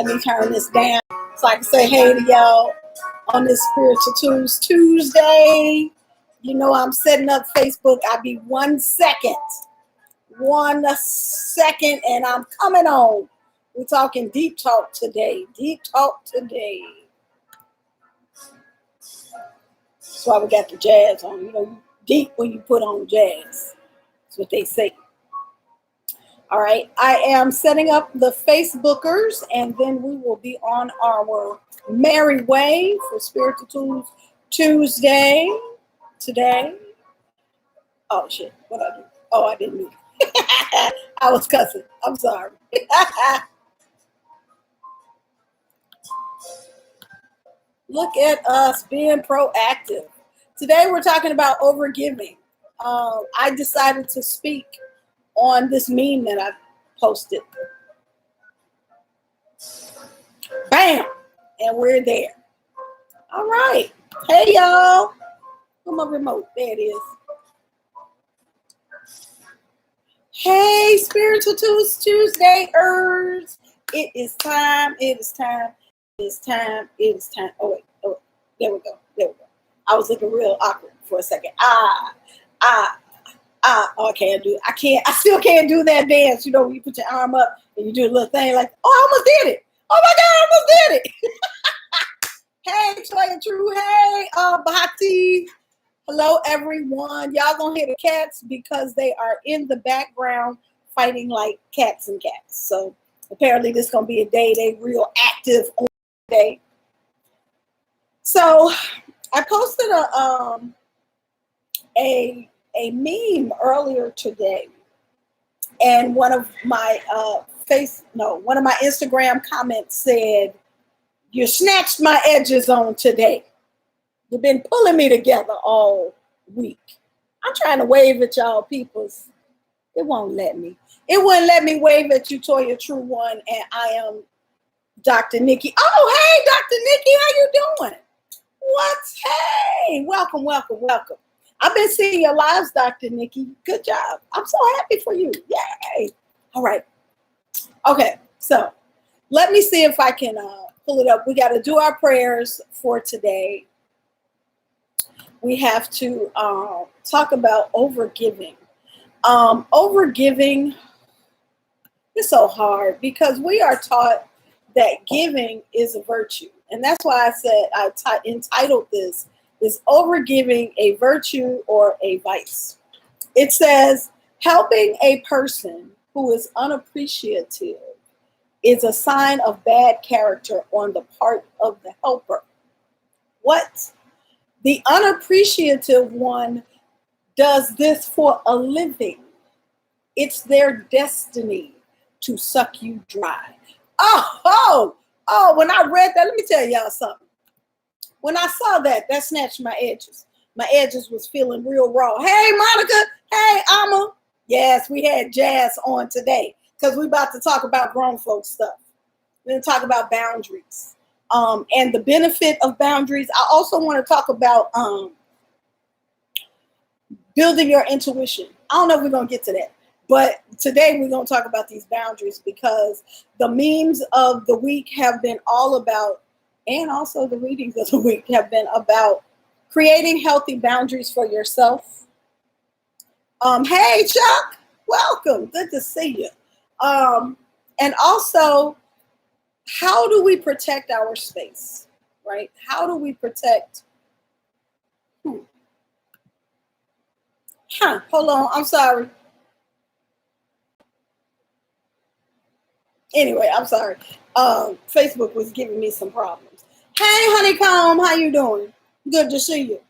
Let me turn this down so I can say hey to y'all on this Spiritual Tuesday. You know I'm setting up Facebook. I'll be 1 second. 1 second and I'm coming on. We're talking deep talk today. Deep talk today. That's why we got the jazz on. You know, deep when you put on jazz. That's what they say. All right. I am setting up the Facebookers and then we will be on our merry way for Spiritual Tuesday today. Oh, shit. What I do? Oh, I didn't do it. I was cussing. I'm sorry. Look at us being proactive. Today we're talking about overgiving. I decided to speak on this meme that I posted. Bam! And we're there. All right. Hey, y'all. Where's my remote? There it is. Hey, Spiritual Tuesdayers. It is time. It is time. It is time. It is time. Oh, wait. There we go. There we go. I was looking real awkward for a second. Oh, I can't do it. I still can't do that dance. You know, when you put your arm up and you do a little thing like, oh, I almost did it. Oh my God, I almost did it. Hey, Toya True. Hey, Bahati. Hello, everyone. Y'all gonna hear the cats because they are in the background fighting like cats and cats. So apparently this is gonna be a day they real active on the day. So I posted a meme earlier today, and one of my Instagram comments said, "You snatched my edges on today. You've been pulling me together all week." I'm trying to wave at y'all peoples. It won't let me. It wouldn't let me wave at you, Toya True One, and I am Dr. Nikki. Oh, hey, Dr. Nikki, how you doing? What's hey? Welcome. I've been seeing your lives, Dr. Nikki. Good job. I'm so happy for you. Yay. All right. Okay, so let me see if I can pull it up. We got to do our prayers for today. We have to talk about overgiving. Overgiving is so hard because we are taught that giving is a virtue. And that's why I said I entitled this, "Is overgiving a virtue or a vice?" It says, helping a person who is unappreciative is a sign of bad character on the part of the helper. What? The unappreciative one does this for a living. It's their destiny to suck you dry. Oh, when I read that, let me tell y'all something. When I saw that snatched my edges. My edges was feeling real raw. Hey, Monica. Hey, Amma. Yes, we had jazz on today because we're about to talk about grown folks stuff. We're going to talk about boundaries and the benefit of boundaries. I also want to talk about building your intuition. I don't know if we're going to get to that, but today we're going to talk about these boundaries because the memes of the week have been all about, and also the readings of the week have been about creating healthy boundaries for yourself. Hey, Chuck, welcome. Good to see you. And also, how do we protect our space, right? How do we protect? Hold on. I'm sorry. Anyway, I'm sorry. Facebook was giving me some problems. Hey, Honeycomb, how you doing? Good to see you.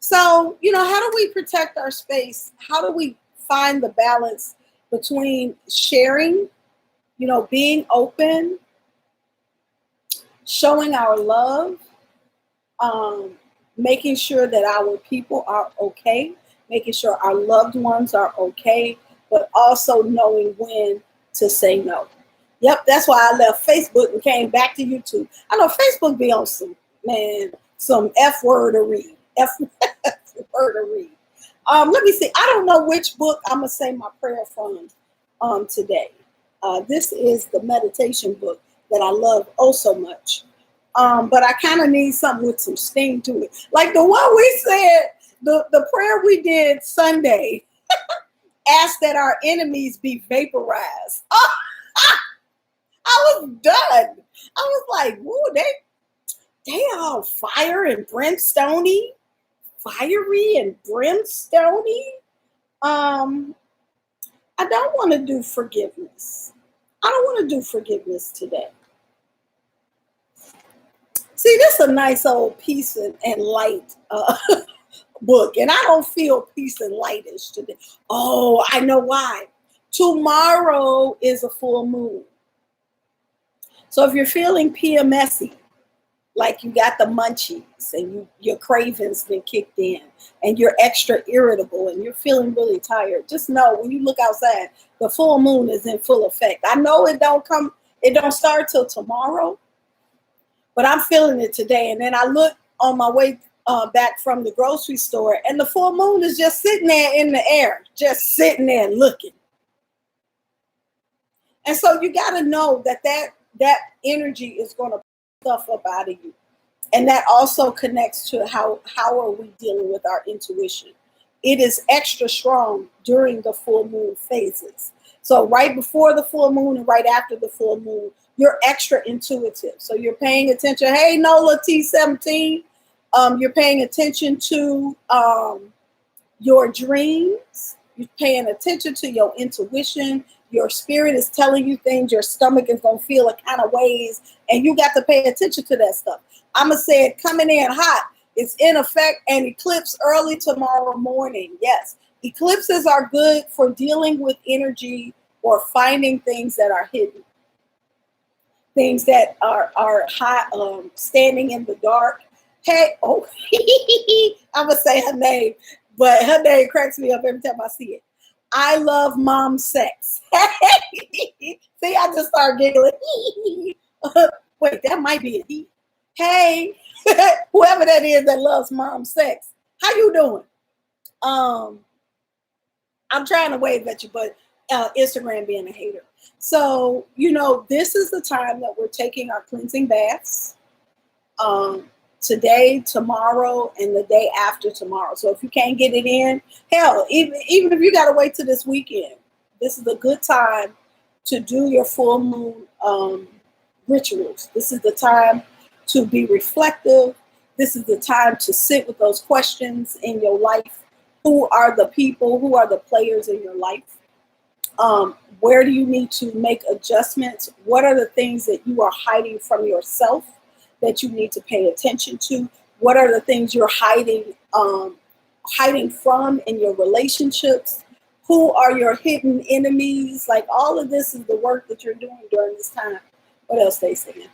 So, how do we protect our space? How do we find the balance between sharing, being open, showing our love, making sure that our people are okay, making sure our loved ones are okay, but also knowing when to say no. Yep, that's why I left Facebook and came back to YouTube. I know Facebook be on some F word to read. F word to read. Let me see. I don't know which book I'm going to say my prayer from today. This is the meditation book. that I love oh so much. But I kind of need something with some sting to it. Like the one we said, the prayer we did Sunday, ask that our enemies be vaporized. Oh, I was done. I was like, woo, they all fiery and brimstony. I don't want to do forgiveness. I don't want to do forgiveness today. See, this is a nice old peace and light book, and I don't feel peace and lightish today. Oh, I know why. Tomorrow is a full moon. So if you're feeling PMSy, like you got the munchies and your cravings been kicked in and you're extra irritable and you're feeling really tired, just know when you look outside, the full moon is in full effect. I know it don't start till tomorrow, but I'm feeling it today. And then I look on my way back from the grocery store and the full moon is just sitting there in the air, just sitting there looking. And so you got to know that energy is going to stuff up out of you. And that also connects to how are we dealing with our intuition. It is extra strong during the full moon phases. So right before the full moon and right after the full moon, you're extra intuitive. So you're paying attention. Hey, Nola T17, you're paying attention to your dreams. You're paying attention to your intuition. Your spirit is telling you things. Your stomach is going to feel a kind of ways. And you got to pay attention to that stuff. I'm going to say it coming in hot. It's in effect and eclipse early tomorrow morning. Yes. Eclipses are good for dealing with energy or finding things that are hidden. Things that are hot, standing in the dark. Hey, oh, I'm going to say her name, but her name cracks me up every time I see it. I love mom sex. See, I just started giggling. Wait, that might be a he. Hey, whoever that is that loves mom sex, how you doing? I'm trying to wave at you, but Instagram being a hater. So, this is the time that we're taking our cleansing baths. Today, tomorrow, and the day after tomorrow. So if you can't get it in, hell, even if you got to wait till this weekend, this is a good time to do your full moon rituals. This is the time to be reflective. This is the time to sit with those questions in your life. Who are the people? Who are the players in your life? Where do you need to make adjustments? What are the things that you are hiding from yourself that you need to pay attention to? What are the things you're hiding from in your relationships? Who are your hidden enemies? Like all of this is the work that you're doing during this time. What else they saying?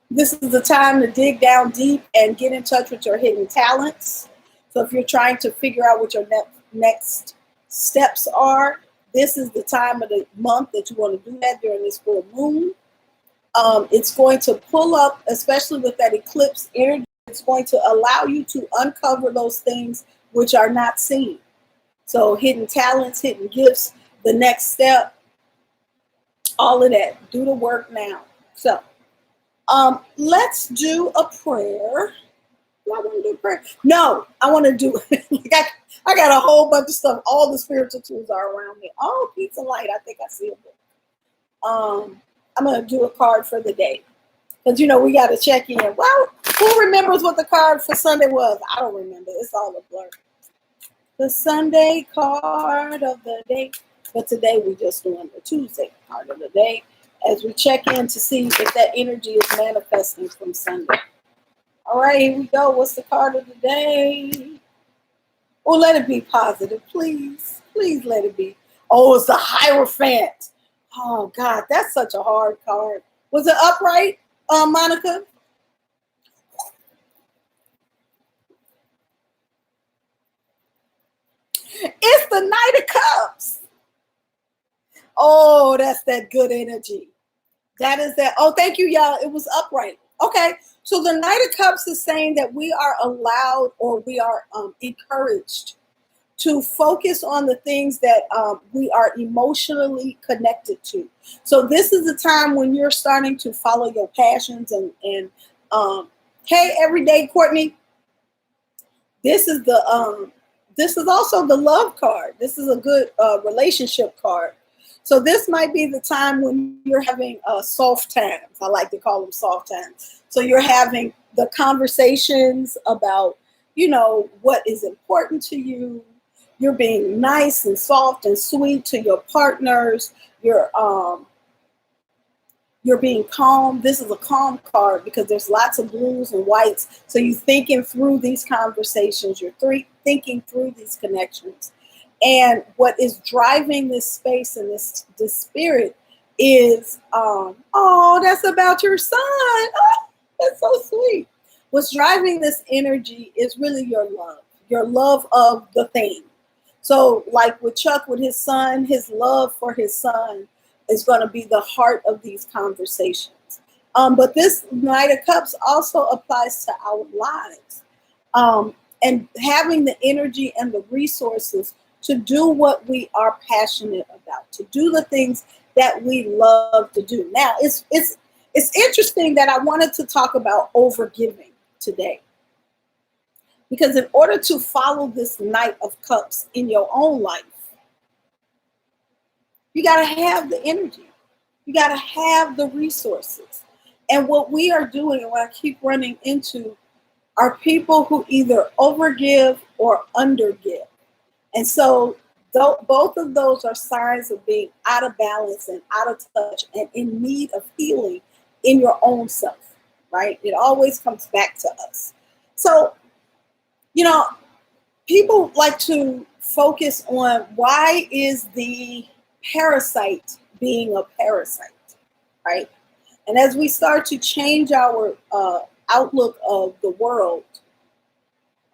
This is the time to dig down deep and get in touch with your hidden talents. So if you're trying to figure out what your next steps are, this is the time of the month that you want to do that during this full moon. It's going to pull up, especially with that eclipse energy, it's going to allow you to uncover those things which are not seen. So hidden talents, hidden gifts, the next step, all of that. Do the work now. So let's do a prayer. Do I want to do a prayer? No, I want to do I got a whole bunch of stuff. All the spiritual tools are around me. Oh, pizza light. I think I see a book. I'm going to do a card for the day. Because, we got to check in. Well, who remembers what the card for Sunday was? I don't remember. It's all a blur. The Sunday card of the day. But today we're just doing the Tuesday card of the day as we check in to see if that energy is manifesting from Sunday. All right, here we go. What's the card of the day? Oh, let it be positive, please. Please let it be. Oh, it's the Hierophant. Oh, God, that's such a hard card. Was it upright, Monica? It's the Knight of Cups. Oh, that's that good energy. That is that. Oh, thank you, y'all. It was upright. Okay, so the Knight of Cups is saying that we are allowed or we are encouraged to focus on the things that we are emotionally connected to. So this is the time when you're starting to follow your passions and hey, everyday Courtney, this is also the love card. This is a good relationship card. So this might be the time when you're having soft times. I like to call them soft times. So you're having the conversations about, what is important to you. You're being nice and soft and sweet to your partners. You're being calm. This is a calm card because there's lots of blues and whites. So you're thinking through these conversations. You're thinking through these connections. And what is driving this space and this spirit is, oh, that's about your son. Oh, that's so sweet. What's driving this energy is really your love of the thing. So like with Chuck, with his son, his love for his son is going to be the heart of these conversations. But this Knight of Cups also applies to our lives. And having the energy and the resources to do what we are passionate about, to do the things that we love to do. Now, it's interesting that I wanted to talk about overgiving today. Because in order to follow this Knight of Cups in your own life, you got to have the energy. You got to have the resources. And what we are doing, and what I keep running into, are people who either overgive or undergive. And so both of those are signs of being out of balance and out of touch and in need of healing in your own self, right? It always comes back to us. So, people like to focus on why is the parasite being a parasite, right? And as we start to change our outlook of the world,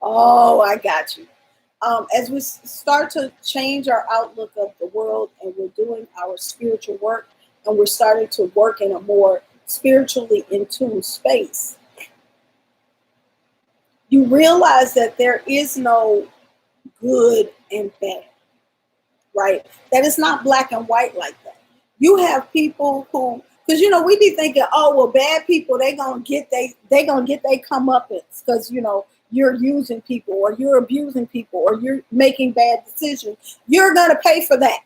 oh, I got you. As we start to change our outlook of the world and we're doing our spiritual work and we're starting to work in a more spiritually in tune space, you realize that there is no good and bad, right? That it's not black and white like that. You have people who, because we be thinking, oh well, bad people they gonna get they comeuppance because you're using people or you're abusing people or you're making bad decisions. You're gonna pay for that.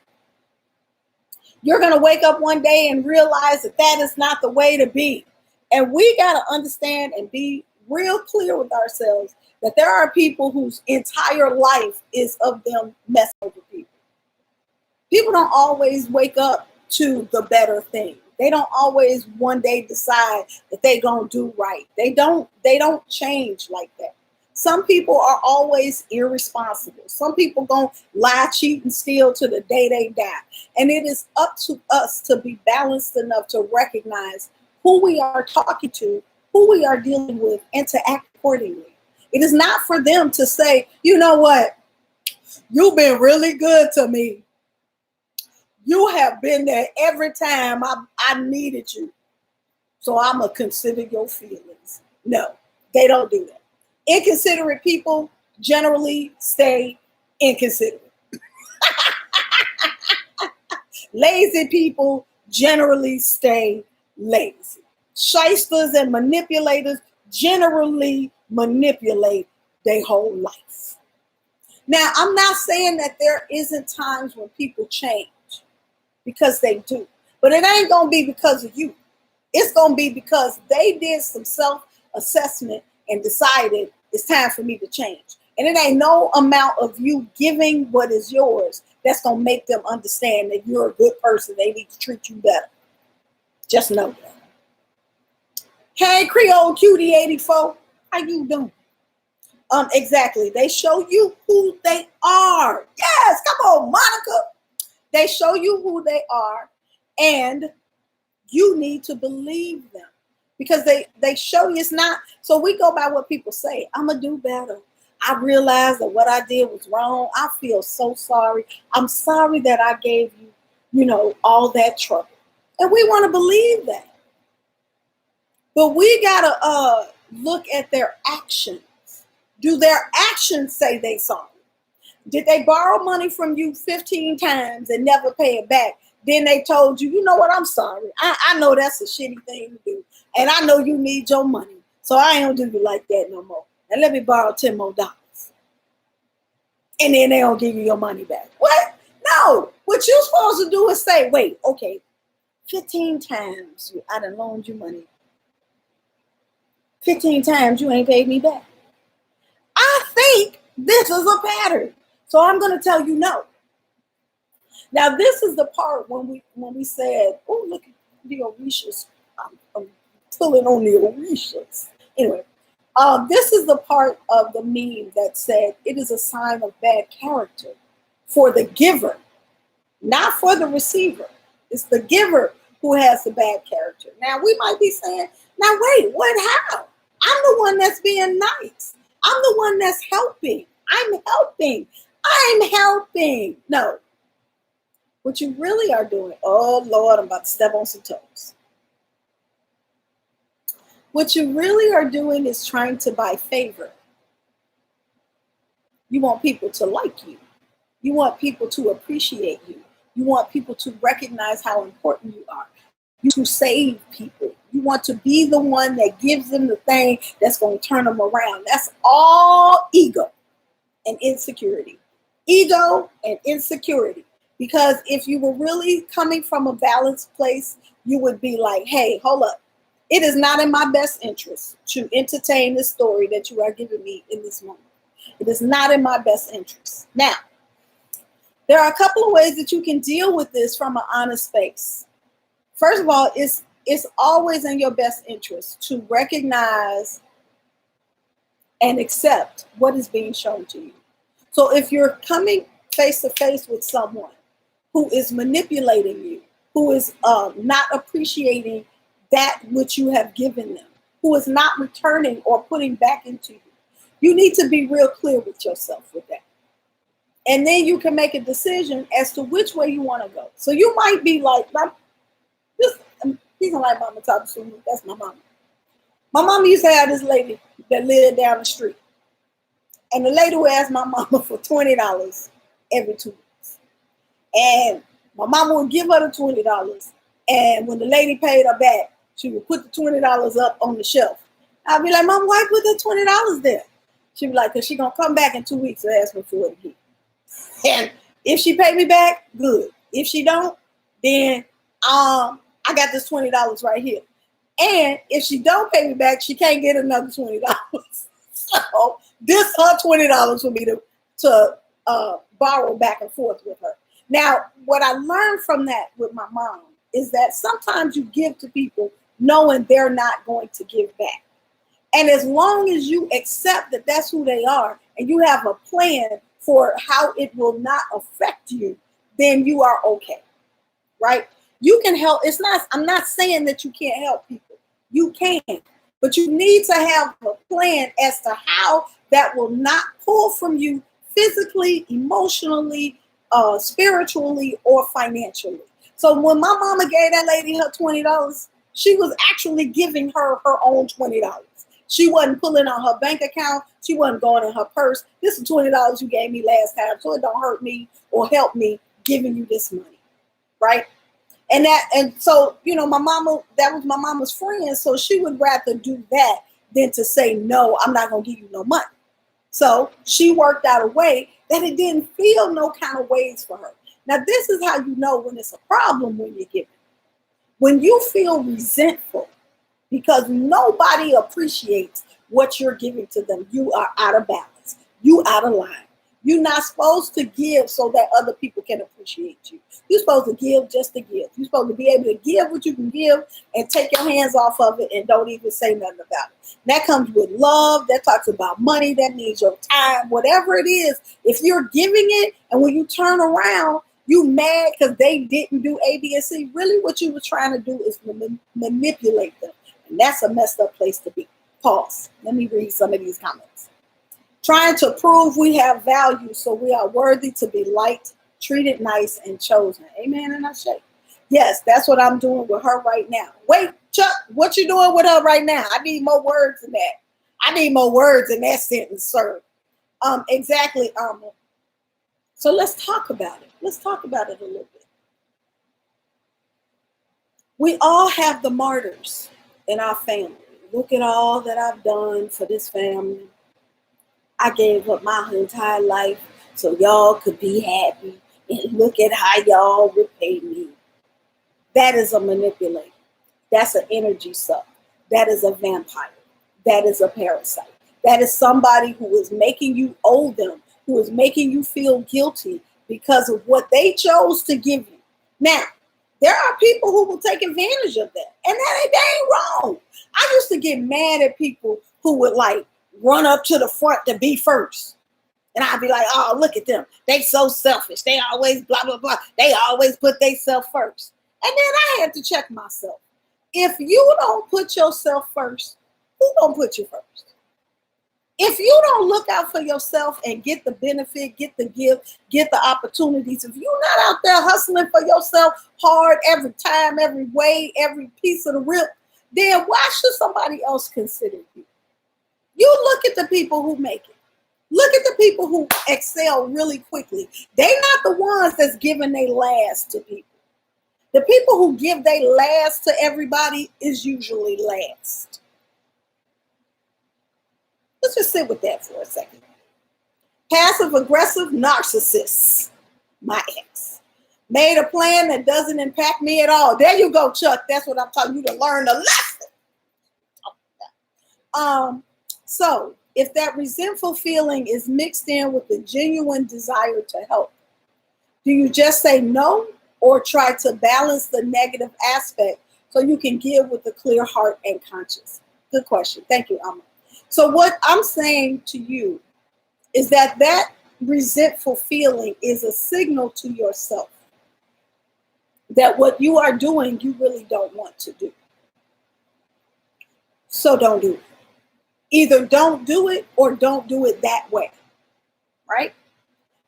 You're gonna wake up one day and realize that is not the way to be. And we gotta understand and be real clear with ourselves that there are people whose entire life is of them messing over people. People don't always wake up to the better thing. They don't always one day decide that they're gonna do right. They don't change like that. Some people are always irresponsible. Some people gonna lie, cheat, and steal to the day they die. And it is up to us to be balanced enough to recognize who we are talking to, who we are dealing with, and to act accordingly. It is not for them to say, you know what, you've been really good to me. You have been there every time I needed you. So I'm going to consider your feelings. No, they don't do that. Inconsiderate people generally stay inconsiderate. Lazy people generally stay lazy. Shysters and manipulators generally manipulate their whole life. Now, I'm not saying that there isn't times when people change, because they do. But it ain't going to be because of you. It's going to be because they did some self-assessment and decided it's time for me to change. And it ain't no amount of you giving what is yours that's going to make them understand that you're a good person. They need to treat you better. Just know that. Hey, Creole Cutie 84, how you doing? Exactly. They show you who they are. Yes, come on, Monica. They show you who they are, and you need to believe them because they show you it's not. So we go by what people say. I'm going to do better. I realized that what I did was wrong. I feel so sorry. I'm sorry that I gave you, all that trouble. And we want to believe that. But we got to look at their actions. Do their actions say they sorry? Did they borrow money from you 15 times and never pay it back? Then they told you, you know what, I'm sorry. I know that's a shitty thing to do. And I know you need your money. So I ain't gonna do you like that no more. And let me borrow $10 more. And then they don't give you your money back. What? No. What you're supposed to do is say, wait, okay, 15 times I done loaned you money. 15 times you ain't paid me back. I think this is a pattern. So I'm going to tell you no. Now, this is the part when we said, oh, look at the Orishas. I'm pulling on the Orishas. Anyway, this is the part of the meme that said it is a sign of bad character for the giver, not for the receiver. It's the giver who has the bad character. Now, we might be saying, now wait, how? I'm the one that's being nice. I'm the one that's helping. I'm helping. No. What you really are doing, oh Lord, I'm about to step on some toes. What you really are doing is trying to buy favor. You want people to like you. You want people to appreciate you. You want people to recognize how important you are. You to save people. You want to be the one that gives them the thing that's going to turn them around. That's all ego and insecurity. Ego and insecurity. Because if you were really coming from a balanced place, you would be like, hey, hold up. It is not in my best interest to entertain the story that you are giving me in this moment. It is not in my best interest. Now, there are a couple of ways that you can deal with this from an honest space. First of all, it's always in your best interest to recognize and accept what is being shown to you. So if you're coming face to face with someone who is manipulating you, who is not appreciating that which you have given them, who is not returning or putting back into you, you need to be real clear with yourself with that. And then you can make a decision as to which way you want to go. So you might be like, he's like Mama Thompson. That's my mama. My mama used to have this lady that lived down the street. And the lady would ask my mama for $20 every 2 weeks. And my mama would give her the $20. And when the lady paid her back, she would put the $20 up on the shelf. I'd be like, Mom, why put the $20 there? She'd be like, because she's going to come back in 2 weeks and ask me for it again. And if she pay me back, good. If she don't, then I got this $20 right here. And if she don't pay me back, she can't get another $20. So this her $20 for me to borrow back and forth with her. Now, what I learned from that with my mom is that sometimes you give to people knowing they're not going to give back. And as long as you accept that that's who they are and you have a plan for how it will not affect you, then you are okay, right? You can help. I'm not saying that you can't help people. You can, but you need to have a plan as to how that will not pull from you physically, emotionally, spiritually, or financially. So when my mama gave that lady her $20, she was actually giving her her own $20. She wasn't pulling on her bank account. She wasn't going in her purse. This is $20 you gave me last time, so it don't hurt me or help me giving you this money, right? And so, my mama, that was my mama's friend, so she would rather do that than to say, no, I'm not going to give you no money. So she worked out a way that it didn't feel no kind of ways for her. Now, this is how you know when it's a problem when you're giving. When you feel resentful because nobody appreciates what you're giving to them, you are out of balance. You out of line. You're not supposed to give so that other people can appreciate you. You're supposed to give just to give. You're supposed to be able to give what you can give and take your hands off of it and don't even say nothing about it. That comes with love. That talks about money. That means your time, whatever it is. If you're giving it and when you turn around, you mad because they didn't do A, B, and C. Really what you were trying to do is manipulate them. And that's a messed up place to be. Pause. Let me read some of these comments. Trying to prove we have value so we are worthy to be liked, treated nice, and chosen. Amen and I say. Yes, that's what I'm doing with her right now. Wait, Chuck, what you doing with her right now? I need more words in that. I need more words in that sentence, sir. Exactly, Alma. So let's talk about it. Let's talk about it a little bit. We all have the martyrs in our family. Look at all that I've done for this family. I gave up my entire life so y'all could be happy. And look at how y'all repay me. That is a manipulator. That's an energy suck. That is a vampire. That is a parasite. That is somebody who is making you owe them, who is making you feel guilty because of what they chose to give you. Now, there are people who will take advantage of that. And that ain't wrong. I used to get mad at people who would like run up to the front to be first. And I'd be like, oh, look at them. They so selfish. They always blah, blah, blah. They always put themselves first. And then I had to check myself. If you don't put yourself first, who's going to put you first? If you don't look out for yourself and get the benefit, get the gift, get the opportunities, if you're not out there hustling for yourself hard every time, every way, every piece of the rip, then why should somebody else consider you? You look at the people who make it. Look at the people who excel really quickly. They're not the ones that's giving their last to people. The people who give their last to everybody is usually last. Let's just sit with that for a second. Passive-aggressive narcissists, my ex, made a plan that doesn't impact me at all. There you go, Chuck. That's what I'm telling you, to learn the lesson. So if that resentful feeling is mixed in with the genuine desire to help, do you just say no or try to balance the negative aspect so you can give with a clear heart and conscience? Good question. Thank you, Amma. So what I'm saying to you is that that resentful feeling is a signal to yourself that what you are doing, you really don't want to do. So don't do it. Either don't do it or don't do it that way, right?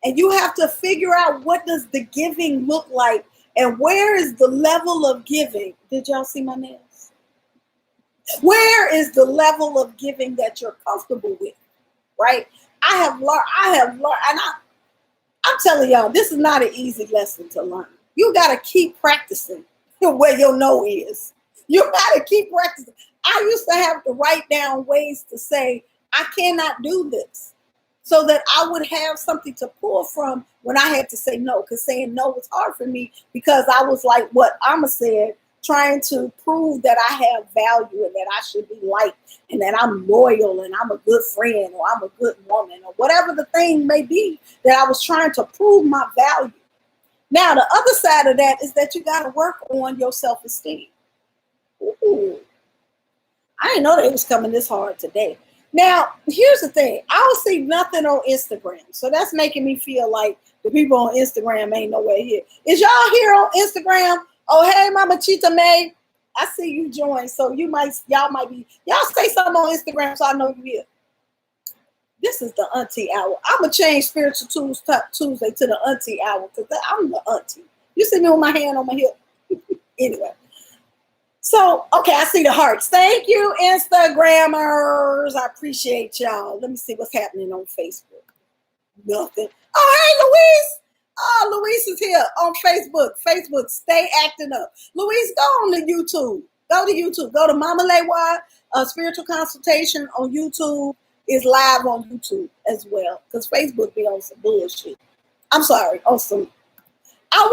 And you have to figure out, what does the giving look like and where is the level of giving? Did y'all see my nails? Where is the level of giving that you're comfortable with, right? I have learned, and I'm telling y'all, this is not an easy lesson to learn. You got to keep practicing where your no is. You got to keep practicing. I used to have to write down ways to say, I cannot do this, so that I would have something to pull from when I had to say no, because saying no was hard for me because I was like what Amma said, trying to prove that I have value and that I should be liked and that I'm loyal and I'm a good friend or I'm a good woman or whatever the thing may be, that I was trying to prove my value. Now, the other side of that is that you got to work on your self-esteem. Ooh, I didn't know that it was coming this hard today. Now, here's the thing. I don't see nothing on Instagram. So that's making me feel like the people on Instagram ain't nowhere here. Is y'all here on Instagram? Oh, hey, Mama Chita May. I see you join. So y'all might be, y'all say something on Instagram so I know you're here. This is the auntie hour. I'm going to change Spiritual Tuesday to the auntie hour because I'm the auntie. You see me with my hand on my hip? Anyway. So, okay, I see the hearts. Thank you, Instagrammers. I appreciate y'all. Let me see what's happening on Facebook. Nothing. Oh, hey, Louise. Oh, Louise is here on Facebook. Facebook, stay acting up. Louise, go on to YouTube. Go to YouTube. Go to Mama Lewa. Spiritual Consultation on YouTube is live on YouTube as well, because Facebook be on some bullshit. I'm sorry, on some. I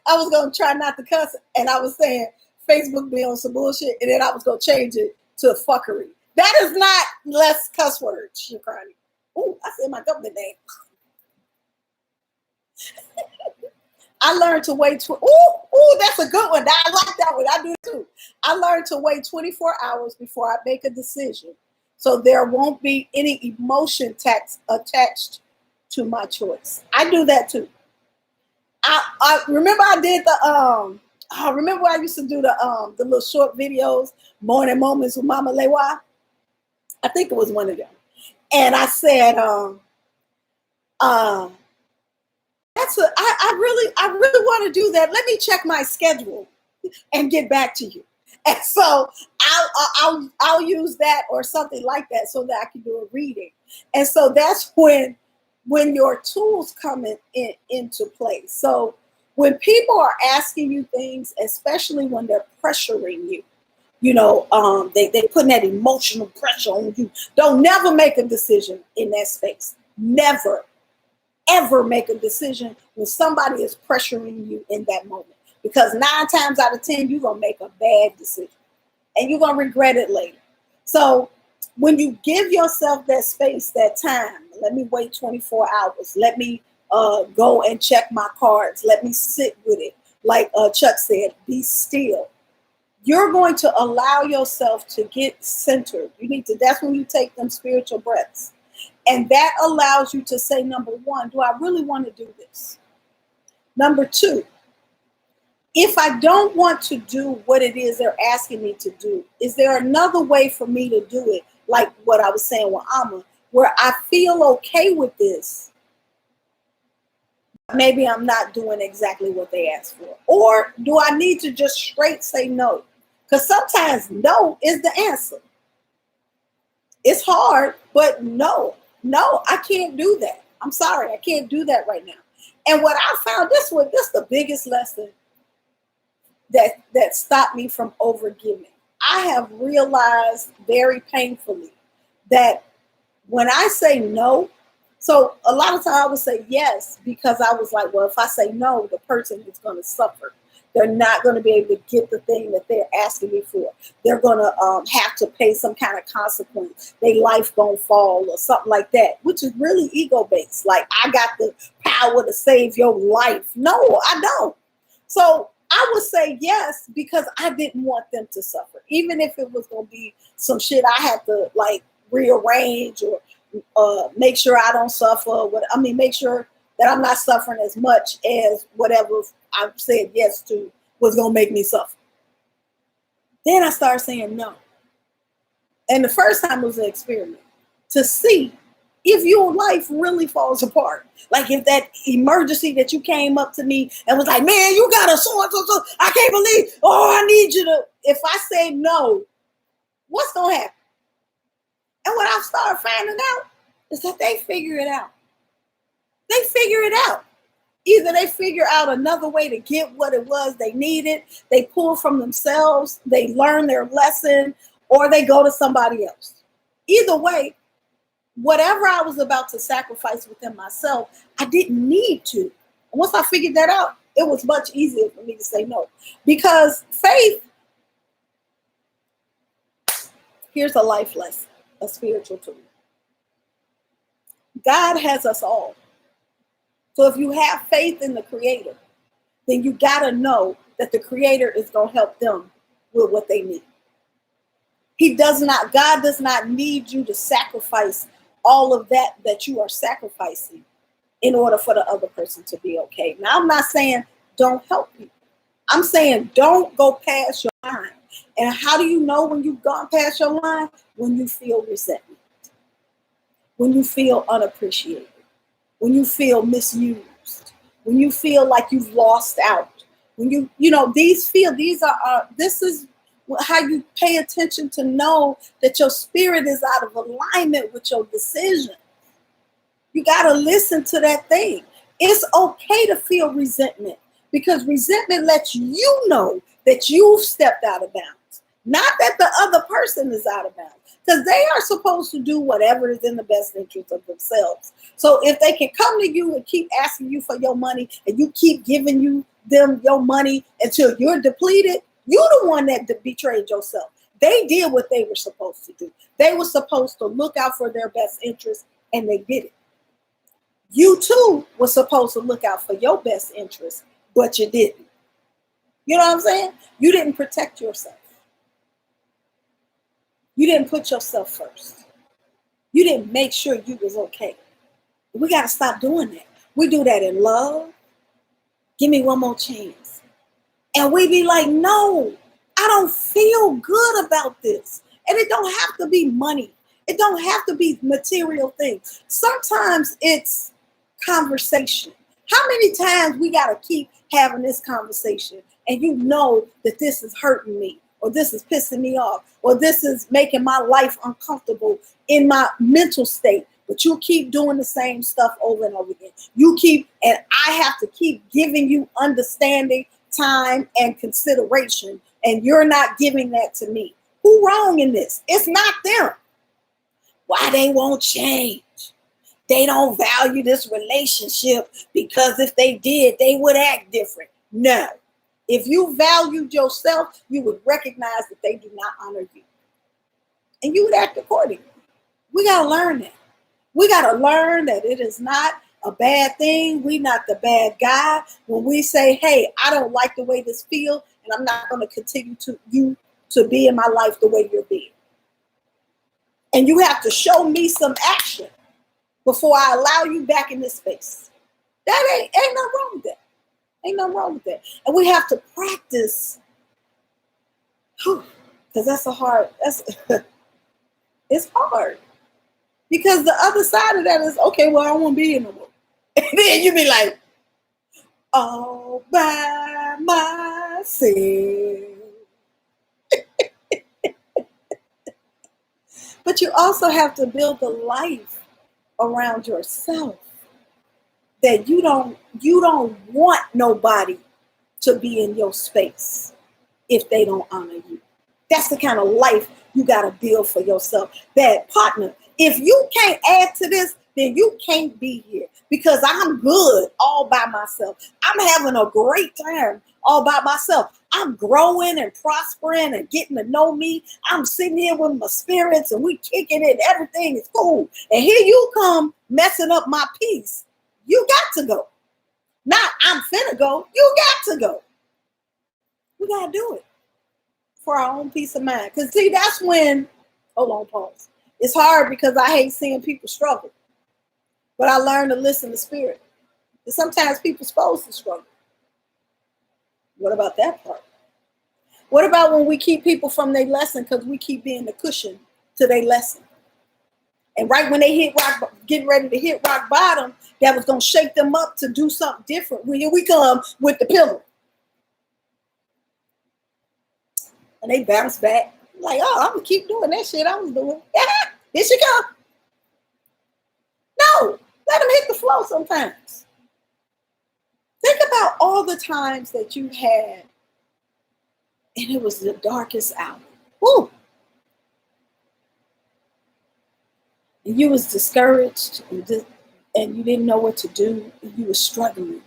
was going to try not to cuss, and I was saying, Facebook be on some bullshit, and then I was going to change it to fuckery. That is not less cuss words, Shakrani. Ooh, I said my government name. I learned to wait. Ooh, that's a good one. I like that one. I do too. I learned to wait 24 hours before I make a decision, so there won't be any emotion attached to my choice. I do that too. I remember I did the I remember I used to do the little short videos, morning moments with Mama Lewa. I think it was one of them. And I said, I really want to do that. Let me check my schedule and get back to you. And so I'll use that or something like that so that I can do a reading. And so that's when when your tools come into play. So when people are asking you things, especially when they're pressuring you, they putting that emotional pressure on you. Don't never make a decision in that space. Never, ever make a decision when somebody is pressuring you in that moment. Because 9 times out of 10, you're going to make a bad decision. And you're going to regret it later. So when you give yourself that space, that time, let me wait 24 hours. Let me go and check my cards. Let me sit with it. Like Chuck said, be still. You're going to allow yourself to get centered. That's when you take them spiritual breaths. And that allows you to say, number one, do I really want to do this? Number two, if I don't want to do what it is they're asking me to do, is there another way for me to do it? Like what I was saying with Amma, where I feel okay with this. Maybe I'm not doing exactly what they asked for. Or do I need to just straight say no? Because sometimes no is the answer. It's hard, but no, I can't do that. I'm sorry, I can't do that right now. And what I found, this the biggest lesson that stopped me from overgiving. I have realized very painfully that when I say no, so a lot of times I would say yes, because I was like, well, if I say no, the person is going to suffer. They're not going to be able to get the thing that they're asking me for. They're going to have to pay some kind of consequence. Their life going to fall or something like that, which is really ego-based. Like, I got the power to save your life. No, I don't. So I would say yes, because I didn't want them to suffer. Even if it was going to be some shit I had to like rearrange or make sure I don't suffer. Make sure that I'm not suffering as much as whatever I said yes to was going to make me suffer. Then I started saying no. And the first time was an experiment to see if your life really falls apart. Like if that emergency that you came up to me and was like, man, you got a so-and-so, I can't believe, I need you to, if I say no, what's going to happen? And what I've started finding out is that they figure it out. They figure it out. Either they figure out another way to get what it was they needed, they pull from themselves, they learn their lesson, or they go to somebody else. Either way, whatever I was about to sacrifice within myself, I didn't need to. And once I figured that out, it was much easier for me to say no. Because faith, here's a life lesson, a spiritual tool. God has us all. So if you have faith in the Creator, then you got to know that the Creator is going to help them with what they need. God does not need you to sacrifice all of that you are sacrificing in order for the other person to be okay. Now, I'm not saying don't help people. I'm saying don't go past your line. And how do you know when you've gone past your line? When you feel resentment, when you feel unappreciated, when you feel misused, when you feel like you've lost out, when this is how you pay attention to know that your spirit is out of alignment with your decision. You got to listen to that thing. It's okay to feel resentment, because resentment lets you know that you've stepped out of bounds, not that the other person is out of bounds. Because they are supposed to do whatever is in the best interest of themselves. So if they can come to you and keep asking you for your money, and you keep giving them your money until you're depleted, you're the one that betrayed yourself. They did what they were supposed to do. They were supposed to look out for their best interest, and they did it. You too were supposed to look out for your best interest, but you didn't. You know what I'm saying? You didn't protect yourself. You didn't put yourself first. You didn't make sure you was okay. We got to stop doing that. We do that in love. Give me one more chance. And we be like, no, I don't feel good about this. And it don't have to be money. It don't have to be material things. Sometimes it's conversation. How many times we got to keep having this conversation, and you know that this is hurting me, or this is pissing me off, or this is making my life uncomfortable in my mental state, but you keep doing the same stuff over and over again. You keep, and I have to keep giving you understanding, time, and consideration, and you're not giving that to me. Who wrong in this? It's not them. Why they won't change? They don't value this relationship because if they did, they would act different. No. If you valued yourself, you would recognize that they do not honor you. And you would act accordingly. We got to learn that. We got to learn that it is not a bad thing. We're not the bad guy. When we say, hey, I don't like the way this feels, and I'm not going to continue to be in my life the way you're being. And you have to show me some action before I allow you back in this space. That ain't nothing wrong with that. Ain't nothing wrong with that. And we have to practice, because it's hard. Because the other side of that is, okay, well, I don't want to be here no more. And then you be like, all by myself. But you also have to build a life around yourself that you don't want nobody to be in your space if they don't honor you. That's the kind of life you got to build for yourself. That partner, if you can't add to this, then you can't be here, because I'm good all by myself. I'm having a great time all by myself. I'm growing and prospering and getting to know me. I'm sitting here with my spirits and we kicking it. Everything is cool. And here you come messing up my peace. You got to go. Not I'm finna go. You got to go. We got to do it for our own peace of mind. Because see, that's when, hold on, pause. It's hard because I hate seeing people struggle. But I learned to listen to spirit. And sometimes people are supposed to struggle. What about that part? What about when we keep people from their lesson because we keep being the cushion to their lesson? And right when they getting ready to hit rock bottom, that was going to shake them up to do something different. Well, here we come with the pillow. And they bounce back. Like, oh, I'm going to keep doing that shit I was doing. Here she come. No, let them hit the floor sometimes. Think about all the times that you had, and it was the darkest hour. Woo! And you was discouraged, and you didn't know what to do, and you were struggling.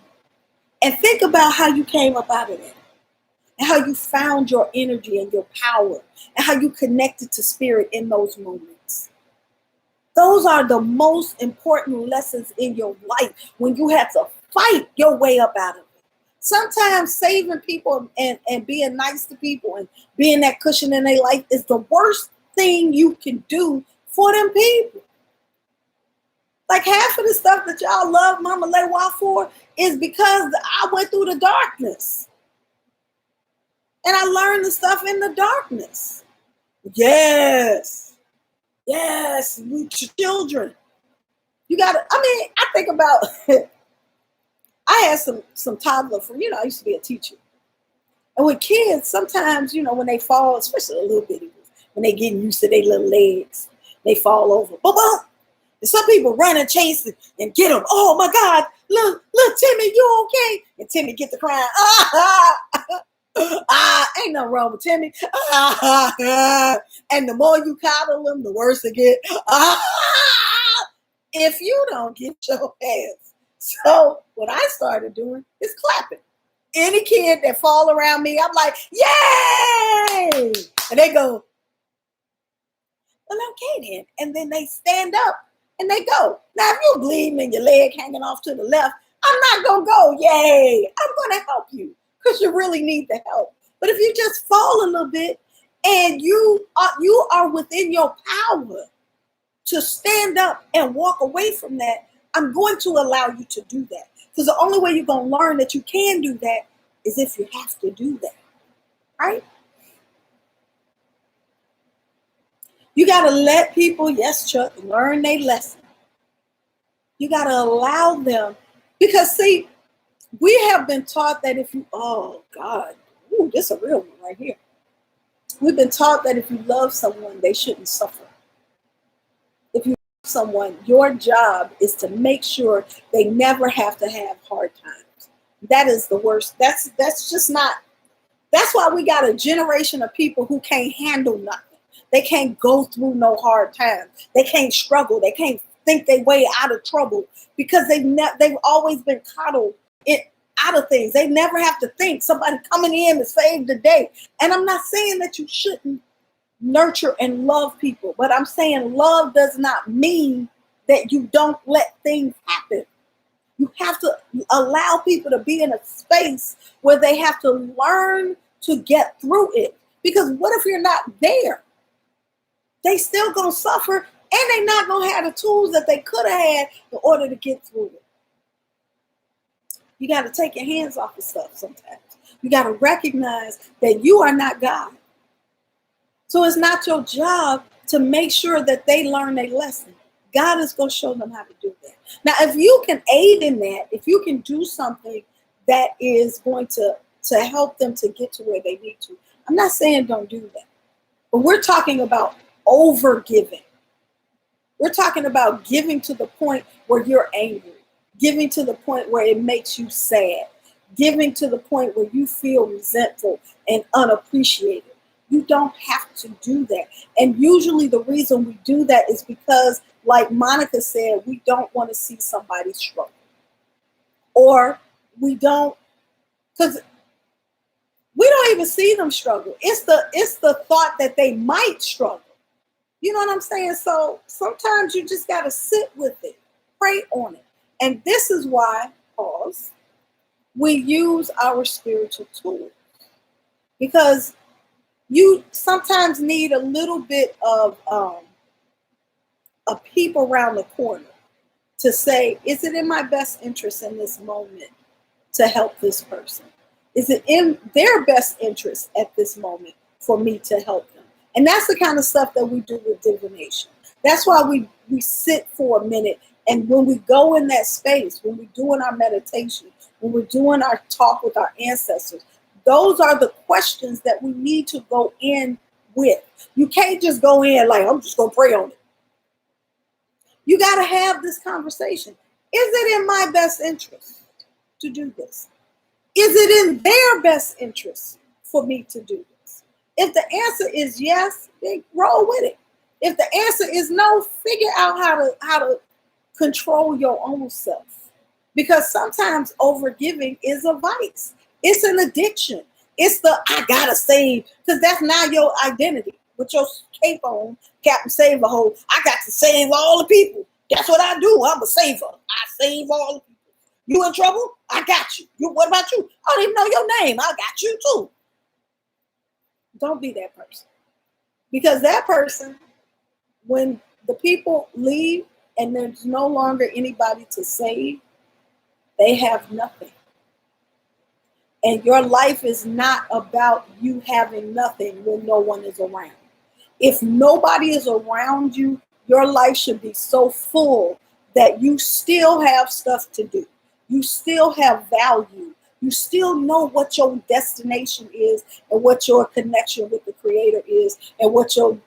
And think about how you came up out of that, and how you found your energy and your power, and how you connected to spirit in those moments. Those are the most important lessons in your life, when you have to fight your way up out of it. Sometimes saving people and being nice to people and being that cushion in their life is the worst thing you can do for them people. Like half of the stuff that y'all love Mama Lewa for is because I went through the darkness. And I learned the stuff in the darkness. Yes, with children. You gotta, I think about I had some toddler for, I used to be a teacher. And with kids, sometimes, when they fall, especially a little bitty ones, when they getting used to their little legs, they fall over. And some people run and chase and get them. Oh my God, little Timmy, you okay? And Timmy get to crying. Ain't nothing wrong with Timmy. And the more you coddle them, the worse it get. If you don't get your ass. So what I started doing is clapping. Any kid that fall around me, I'm like, yay! And they go, well, okay then. And then they stand up and they go. Now, if you're bleeding and your leg hanging off to the left, I'm not going to go, yay. I'm going to help you because you really need the help. But if you just fall a little bit and you are within your power to stand up and walk away from that, I'm going to allow you to do that. Because the only way you're going to learn that you can do that is if you have to do that, right? You got to let people, yes, Chuck, learn their lesson. You got to allow them. Because, see, we have been taught that if you, oh, God, ooh, this is a real one right here. We've been taught that if you love someone, they shouldn't suffer. If you someone, your job is to make sure they never have to have hard times. That is the worst. That's just not. That's why we got a generation of people who can't handle nothing. They can't go through no hard times. They can't struggle. They can't think their way out of trouble because they've always been coddled out of things. They never have to think somebody coming in to save the day. And I'm not saying that you shouldn't nurture and love people, but I'm saying love does not mean that you don't let things happen. You have to allow people to be in a space where they have to learn to get through it. Because what if you're not there? They still gonna suffer, and they not gonna have the tools that they could have had in order to get through it. You got to take your hands off of stuff sometimes. You got to recognize that you are not God. So it's not your job to make sure that they learn a lesson. God is going to show them how to do that. Now, if you can aid in that, if you can do something that is going to help them to get to where they need to, I'm not saying don't do that. But we're talking about overgiving. We're talking about giving to the point where you're angry, giving to the point where it makes you sad, giving to the point where you feel resentful and unappreciated. You don't have to do that. And usually the reason we do that is because, like Monica said, we don't want to see somebody struggle. Or we don't, because we don't even see them struggle. It's the thought that they might struggle. You know what I'm saying? So sometimes you just got to sit with it, pray on it. And this is why, pause, we use our spiritual tools. Because you sometimes need a little bit of a peep around the corner to say, is it in my best interest in this moment to help this person? Is it in their best interest at this moment for me to help them? And that's the kind of stuff that we do with divination. That's why we sit for a minute, and when we go in that space, when we're doing our meditation, when we're doing our talk with our ancestors, those are the questions that we need to go in with. You can't just go in like, I'm just going to pray on it. You got to have this conversation. Is it in my best interest to do this? Is it in their best interest for me to do this? If the answer is yes, then roll with it. If the answer is no, figure out how to control your own self. Because sometimes overgiving is a vice. It's an addiction. It's the I gotta save, because that's now your identity. With your cape on, Captain Save-A-Hole, I got to save all the people. That's what I do. I'm a saver. I save all the people. You in trouble? I got you. What about you? I don't even know your name. I got you too. Don't be that person. Because that person, when the people leave and there's no longer anybody to save, they have nothing. And your life is not about you having nothing when no one is around. If nobody is around you, your life should be so full that you still have stuff to do. You still have value. You still know what your destination is and what your connection with the Creator is and what your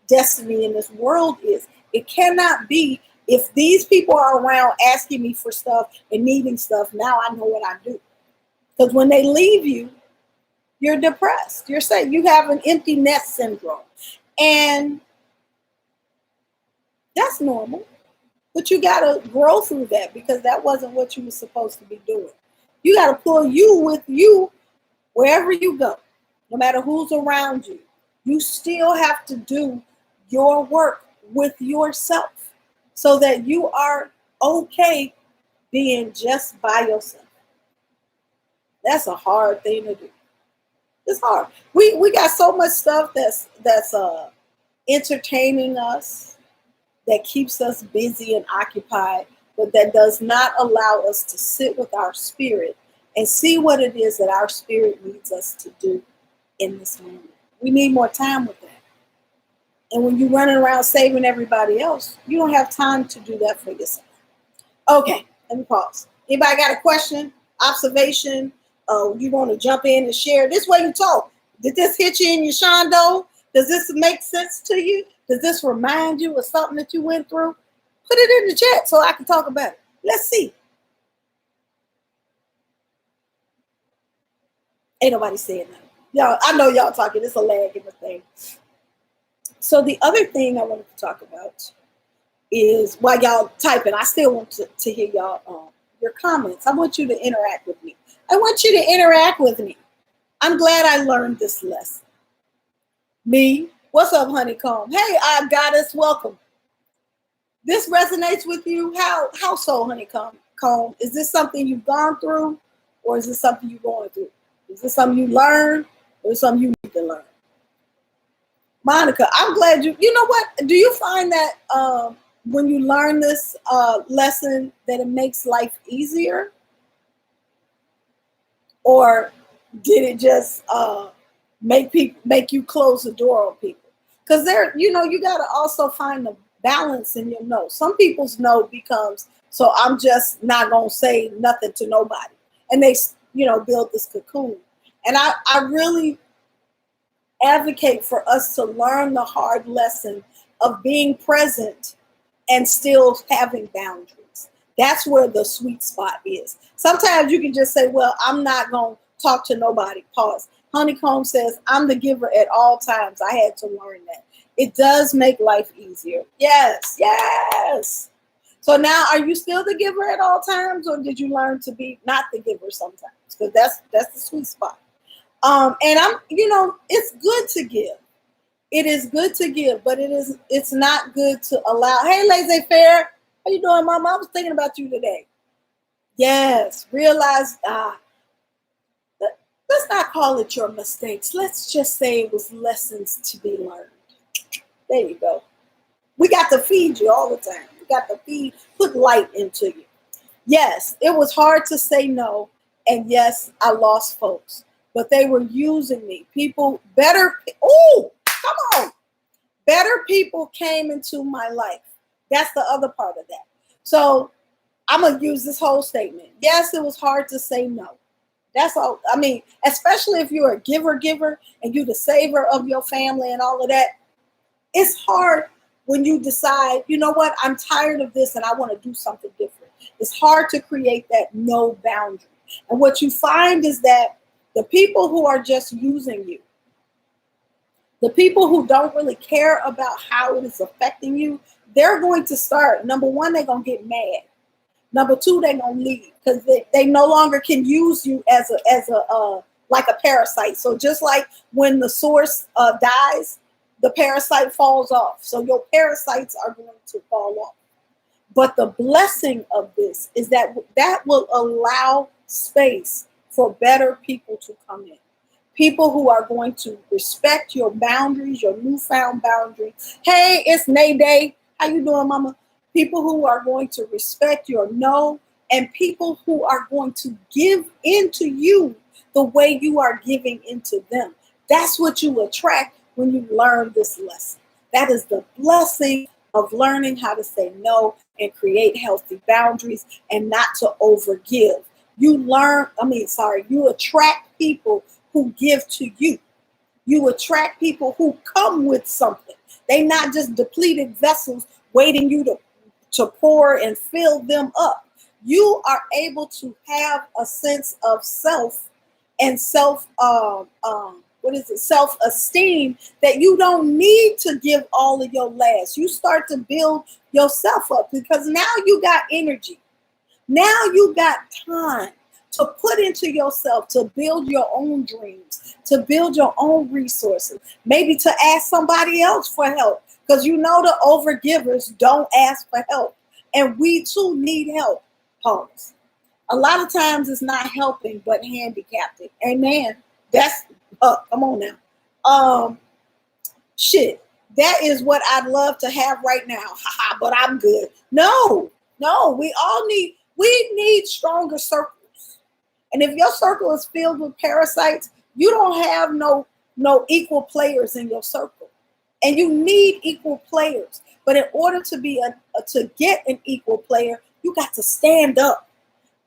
destiny in this world is. It cannot be, if these people are around asking me for stuff and needing stuff, now I know what I do. Because when they leave you, you're depressed. You're saying you have an empty nest syndrome. And that's normal. But you got to grow through that, because that wasn't what you were supposed to be doing. You got to pull you with you wherever you go, no matter who's around you. You still have to do your work with yourself so that you are okay being just by yourself. That's a hard thing to do. It's hard. We got so much stuff that's entertaining us, that keeps us busy and occupied, but that does not allow us to sit with our spirit and see what it is that our spirit needs us to do in this moment. We need more time with that. And when you're running around saving everybody else, you don't have time to do that for yourself. Okay, let me pause. Anybody got a question, observation? You want to jump in and share? This way you talk. Did this hit you in your shondo? Does this make sense to you? Does this remind you of something that you went through? Put it in the chat so I can talk about it. Let's see. Ain't nobody saying nothing. Y'all, I know y'all talking. It's a lag in the thing. So the other thing I wanted to talk about is, while y'all typing, I still want to hear y'all your comments. I want you to interact with me. I want you to interact with me. I'm glad I learned this lesson. Me, what's up, Honeycomb? Hey, I Goddess, welcome. This resonates with you? How so, Honeycomb? Is this something you've gone through, or is this something you're going through? Is this something you learned, or is something you need to learn? Monica, I'm glad you know what? Do you find that when you learn this lesson that it makes life easier? Or did it just make you close the door on people? Because you got to also find the balance in your no. Some people's no becomes, so I'm just not going to say nothing to nobody. And they, build this cocoon. And I really advocate for us to learn the hard lesson of being present and still having boundaries. That's where the sweet spot is. Sometimes you can just say, well, I'm not going to talk to nobody. Pause. Honeycomb says, I'm the giver at all times. I had to learn that. It does make life easier. Yes, yes. So now, are you still the giver at all times, or did you learn to be not the giver sometimes? Because that's the sweet spot. And it's good to give. It is good to give, but it's not good to allow. Hey, laissez-faire, how you doing, Mama? I was thinking about you today. Yes, realize. Let's not call it your mistakes. Let's just say it was lessons to be learned. There you go. We got to feed you all the time. We got to put light into you. Yes, it was hard to say no, and yes, I lost folks. But they were using me. Better people came into my life. That's the other part of that. So I'm going to use this whole statement. Yes, it was hard to say no. That's all. I mean, especially if you're a giver, and you're the saver of your family and all of that. It's hard when you decide, you know what, I'm tired of this and I want to do something different. It's hard to create that no boundary. And what you find is that the people who are just using you, the people who don't really care about how it is affecting you, they're going to start. Number one, they're going to get mad. Number two, they're going to leave because they no longer can use you as a like a parasite. So just like when the source dies, the parasite falls off. So your parasites are going to fall off. But the blessing of this is that will allow space for better people to come in. People who are going to respect your boundaries, your newfound boundaries. Hey, it's Nay Day. How you doing, Mama? People who are going to respect your no, and people who are going to give into you the way you are giving into them. That's what you attract when you learn this lesson. That is the blessing of learning how to say no and create healthy boundaries and not to overgive. You attract people who give to you. You attract people who come with something. They're not just depleted vessels waiting you to pour and fill them up. You are able to have a sense of self and self-esteem that you don't need to give all of your last. You start to build yourself up because now you got energy. Now you got time to put into yourself, to build your own dreams, to build your own resources, maybe to ask somebody else for help. Because the overgivers don't ask for help. And we too need help. Pause. A lot of times it's not helping, but handicapping. Amen. That's, come on now. That is what I'd love to have right now. But I'm good. No, we need stronger circles. And if your circle is filled with parasites, you don't have no equal players in your circle. And you need equal players. But in order to get an equal player, you got to stand up.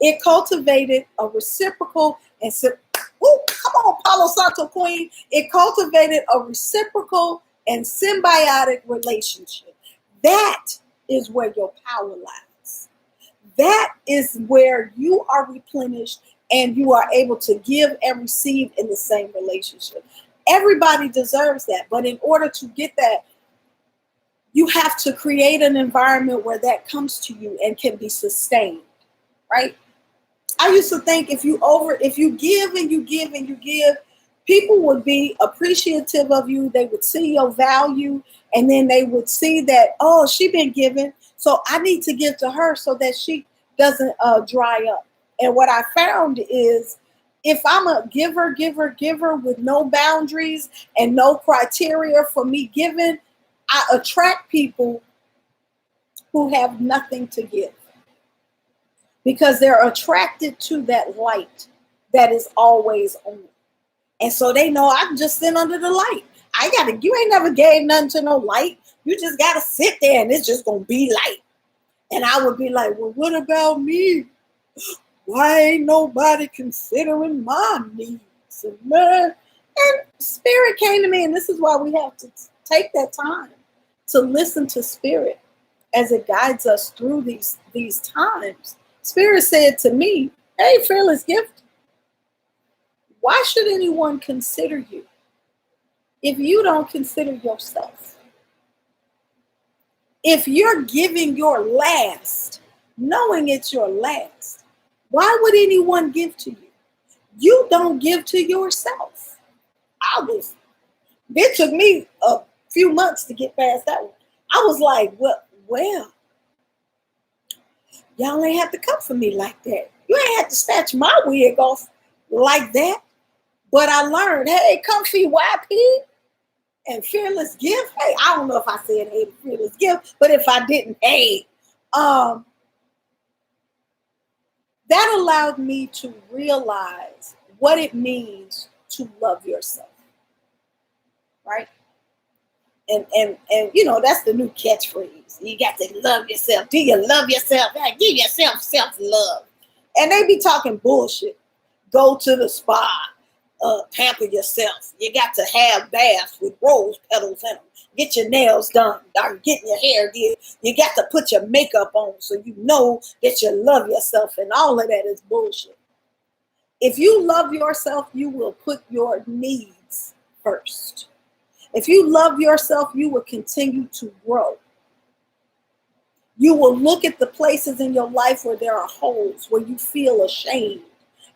It cultivated a reciprocal and come Come on, Palo Santo Queen. It cultivated a reciprocal and symbiotic relationship. That is where your power lies. That is where you are replenished and you are able to give and receive in the same relationship. Everybody deserves that. But in order to get that, you have to create an environment where that comes to you and can be sustained, right? I used to think if you give and you give and you give, people would be appreciative of you. They would see your value, and then they would see that, oh, she been giving, so I need to give to her so that she doesn't dry up. And what I found is, if I'm a giver with no boundaries and no criteria for me giving, I attract people who have nothing to give, because they're attracted to that light that is always on. And so they know I'm just sitting under the light. You ain't never gave nothing to no light. You just gotta sit there and it's just gonna be light. And I would be like, well, what about me? Why ain't nobody considering my needs? And Spirit came to me, and this is why we have to take that time to listen to Spirit as it guides us through these times. Spirit said to me, hey, Fearless Gift, why should anyone consider you if you don't consider yourself? If you're giving your last, knowing it's your last, why would anyone give to you? You don't give to yourself. It took me a few months to get past that one. I was like, well, y'all ain't have to come for me like that. You ain't have to snatch my wig off like that. But I learned, hey, Comfy YP and Fearless Gift. Hey, I don't know if I said hey, Fearless Gift, but if I didn't, hey, that allowed me to realize what it means to love yourself, right? And you know, that's the new catchphrase. You got to love yourself. Do you love yourself? Give yourself self-love. And they be talking bullshit. Go to the spa. Pamper yourself. You got to have baths with rose petals in them. Get your nails done. Getting your hair did. You got to put your makeup on so you know that you love yourself. And all of that is bullshit. If you love yourself, you will put your needs first. If you love yourself, you will continue to grow. You will look at the places in your life where there are holes, where you feel ashamed,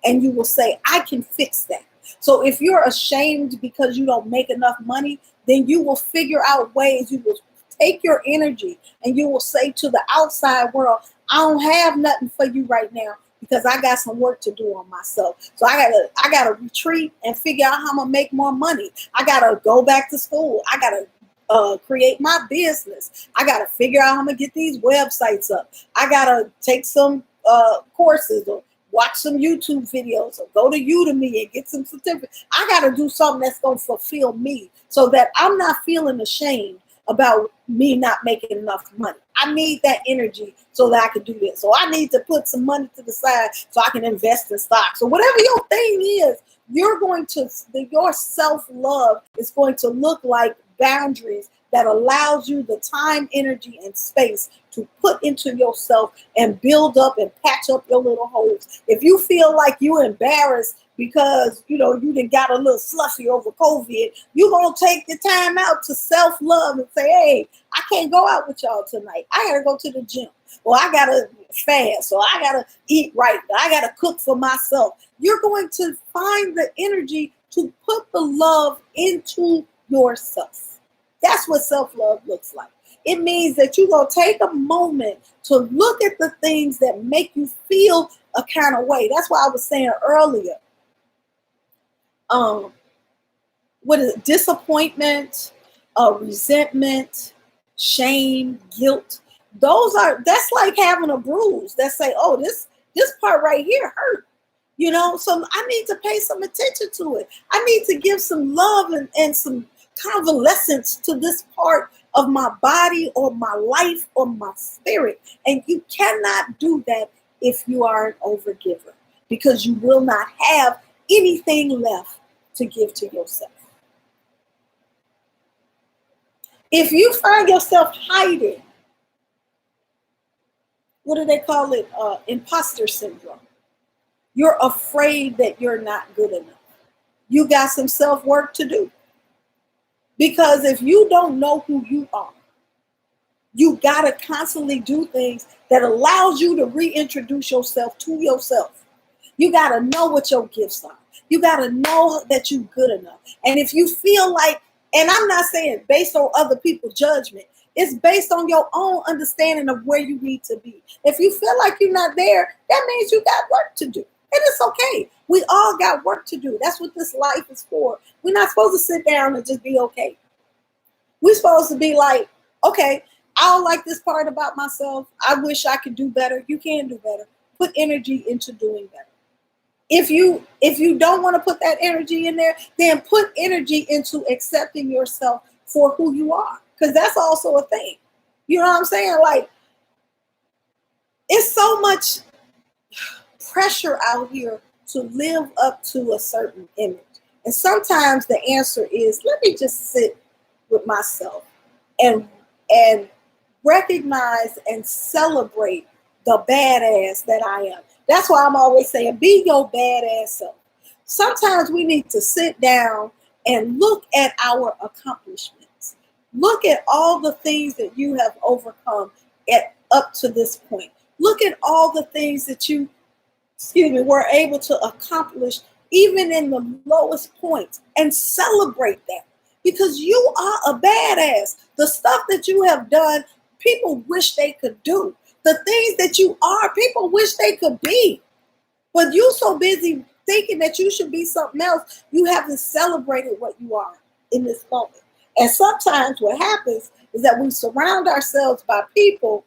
and you will say, I can fix that. So if you're ashamed because you don't make enough money, then you will figure out ways. You will take your energy and you will say to the outside world, I don't have nothing for you right now because I got some work to do on myself. So I gotta retreat and figure out how I'm gonna make more money. I gotta go back to school. I gotta create my business. I gotta figure out how I'm gonna get these websites up. I gotta take some courses or watch some YouTube videos or go to Udemy and get some certificates. I got to do something that's going to fulfill me so that I'm not feeling ashamed about me not making enough money. I need that energy so that I can do this. So I need to put some money to the side so I can invest in stocks. So whatever your thing is, your self-love is going to look like boundaries that allows you the time, energy, and space to put into yourself and build up and patch up your little holes. If you feel like you're embarrassed because, you done got a little fluffy over COVID, you're going to take the time out to self-love and say, hey, I can't go out with y'all tonight. I got to go to the gym. Or I got to fast. Or I got to eat right. I got to cook for myself. You're going to find the energy to put the love into yourself. That's what self-love looks like. It means that you're going to take a moment to look at the things that make you feel a kind of way. That's why I was saying earlier, what is it? Disappointment, resentment, shame, guilt. That's like having a bruise that say, oh, this part right here hurt. So I need to pay some attention to it. I need to give some love and some convalescence to this part of my body or my life or my spirit. And you cannot do that if you are an overgiver, because you will not have anything left to give to yourself. If you find yourself hiding, what do they call it? Imposter syndrome. You're afraid that you're not good enough. You got some self-work to do. Because if you don't know who you are, you got to constantly do things that allows you to reintroduce yourself to yourself. You got to know what your gifts are. You got to know that you're good enough. And if you feel like, and I'm not saying based on other people's judgment, it's based on your own understanding of where you need to be. If you feel like you're not there, that means you got work to do. And it's okay. We all got work to do. That's what this life is for. We're not supposed to sit down and just be okay. We're supposed to be like, okay, I don't like this part about myself. I wish I could do better. You can do better. Put energy into doing better. If you don't want to put that energy in there, then put energy into accepting yourself for who you are. Because that's also a thing. You know what I'm saying? Like, it's so much pressure out here to live up to a certain image. And sometimes the answer is, let me just sit with myself and recognize and celebrate the badass that I am. That's why I'm always saying, be your badass self. Sometimes we need to sit down and look at our accomplishments. Look at all the things that you have overcome up to this point. Look at all the things that you, were able to accomplish even in the lowest points, and celebrate that, because you are a badass. The stuff that you have done, people wish they could do. The things that you are, people wish they could be. But you're so busy thinking that you should be something else, you haven't celebrated what you are in this moment. And sometimes what happens is that we surround ourselves by people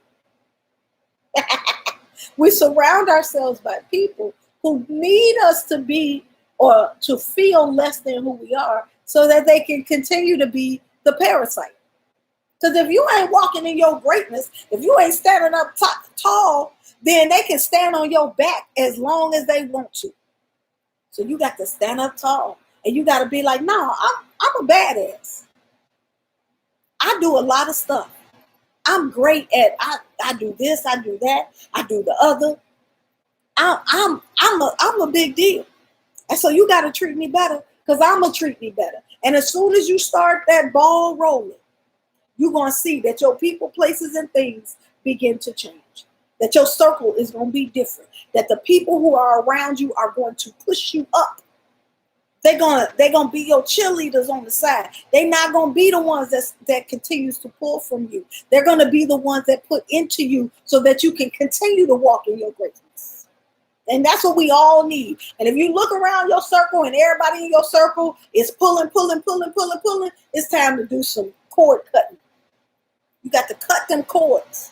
we surround ourselves by people who need us to be or to feel less than who we are, so that they can continue to be the parasite. Because if you ain't walking in your greatness, if you ain't standing up tall, then they can stand on your back as long as they want to. So you got to stand up tall, and you got to be like, no, I'm a badass. I do a lot of stuff. I'm great at, I do this, I do that, I do the other. I'm a big deal. And so you got to treat me better, because I'm going to treat me better. And as soon as you start that ball rolling, you're going to see that your people, places, and things begin to change. That your circle is going to be different. That the people who are around you are going to push you up. They're gonna be your cheerleaders on the side. They're not gonna be the ones that continues to pull from you. They're gonna be the ones that put into you so that you can continue to walk in your greatness. And that's what we all need. And if you look around your circle and everybody in your circle is pulling, it's time to do some cord cutting. You got to cut them cords